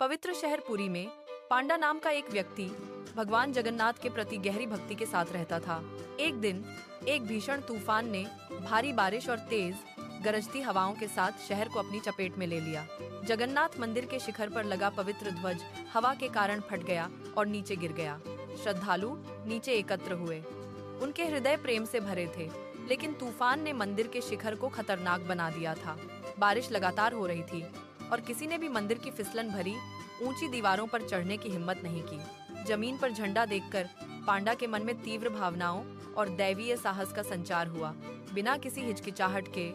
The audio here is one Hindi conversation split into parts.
पवित्र शहर पुरी में पांडा नाम का एक व्यक्ति भगवान जगन्नाथ के प्रति गहरी भक्ति के साथ रहता था। एक दिन एक भीषण तूफान ने भारी बारिश और तेज गरजती हवाओं के साथ शहर को अपनी चपेट में ले लिया। जगन्नाथ मंदिर के शिखर पर लगा पवित्र ध्वज हवा के कारण फट गया और नीचे गिर गया। श्रद्धालु नीचे एकत्र हुए। उनके हृदय प्रेम से भरे थे, लेकिन तूफान ने मंदिर के शिखर को खतरनाक बना दिया था। बारिश लगातार हो रही थी और किसी ने भी मंदिर की फिसलन भरी ऊंची दीवारों पर चढ़ने की हिम्मत नहीं की। जमीन पर झंडा देखकर पांडा के मन में तीव्र भावनाओं और दैवीय साहस का संचार हुआ। बिना किसी हिचकिचाहट के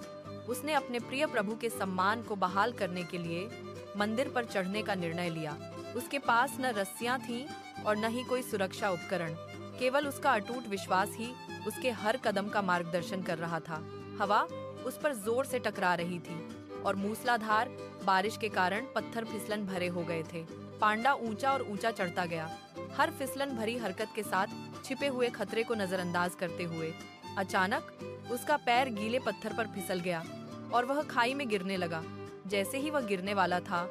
उसने अपने प्रिय प्रभु के सम्मान को बहाल करने के लिए मंदिर पर चढ़ने का निर्णय लिया। उसके पास न रस्सियां थीं और न ही कोई सुरक्षा उपकरण, केवल उसका अटूट विश्वास ही उसके हर कदम का मार्गदर्शन कर रहा था। हवा उस पर जोर से टकरा रही थी और मूसलाधार बारिश के कारण पत्थर फिसलन भरे हो गए थे। पांडा ऊंचा और ऊंचा चढ़ता गया, हर फिसलन भरी हरकत के साथ छिपे हुए खतरे को नजरअंदाज करते हुए। अचानक उसका पैर गीले पत्थर पर फिसल गया और वह खाई में गिरने लगा। जैसे ही वह गिरने वाला था,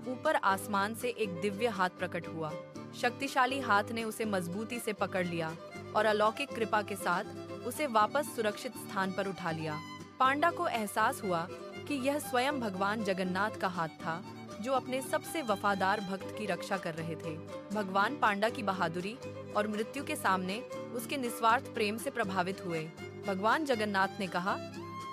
ऊपर आसमान से एक दिव्य हाथ प्रकट हुआ। शक्तिशाली हाथ ने उसे मजबूती से पकड़ लिया और अलौकिक कृपा के साथ उसे वापस सुरक्षित स्थान पर उठा लिया। पांडा को एहसास हुआ कि यह स्वयं भगवान जगन्नाथ का हाथ था, जो अपने सबसे वफादार भक्त की रक्षा कर रहे थे। भगवान पांडा की बहादुरी और मृत्यु के सामने उसके निस्वार्थ प्रेम से प्रभावित हुए। भगवान जगन्नाथ ने कहा,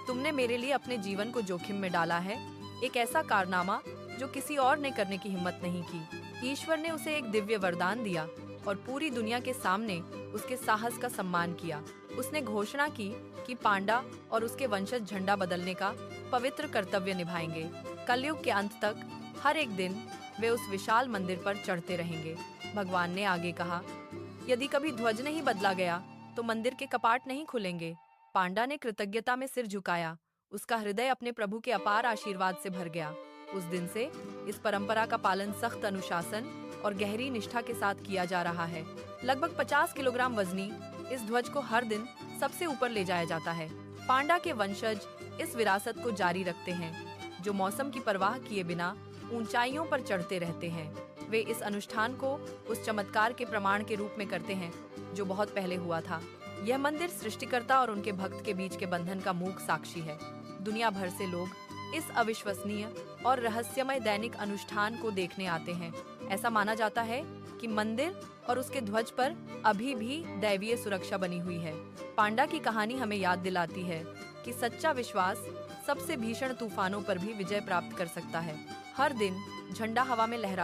तुमने मेरे लिए अपने जीवन को जोखिम में डाला है, एक ऐसा कारनामा जो किसी और ने करने की हिम्मत नहीं की। ईश्वर ने उसे एक दिव्य वरदान दिया और पूरी दुनिया के सामने उसके साहस का सम्मान किया। उसने घोषणा की कि पांडा और उसके वंशज झंडा बदलने का पवित्र कर्तव्य निभाएंगे। कलयुग के अंत तक हर एक दिन वे उस विशाल मंदिर पर चढ़ते रहेंगे। भगवान ने आगे कहा, यदि कभी ध्वज नहीं बदला गया तो मंदिर के कपाट नहीं खुलेंगे। पांडा ने कृतज्ञता में सिर झुकाया। उसका हृदय अपने प्रभु के अपार आशीर्वाद से भर गया। उस दिन से इस परंपरा का पालन सख्त अनुशासन और गहरी निष्ठा के साथ किया जा रहा है। लगभग 50 किलोग्राम वजनी इस ध्वज को हर दिन सबसे ऊपर ले जाया जाता है। पांडा के वंशज इस विरासत को जारी रखते हैं, जो मौसम की परवाह किए बिना ऊंचाइयों पर चढ़ते रहते हैं। वे इस अनुष्ठान को उस चमत्कार के प्रमाण के रूप में करते हैं जो बहुत पहले हुआ था। यह मंदिर सृष्टिकर्ता और उनके भक्त के बीच के बंधन का मूक साक्षी है। दुनिया भर से लोग इस अविश्वसनीय और रहस्यमय दैनिक अनुष्ठान को देखने आते हैं। ऐसा माना जाता है कि मंदिर और उसके ध्वज पर अभी भी दैवीय सुरक्षा बनी हुई है। पांडा की कहानी हमें याद दिलाती है कि सच्चा विश्वास सबसे भीषण तूफानों पर भी विजय प्राप्त कर सकता है। हर दिन झंडा हवा में लहराता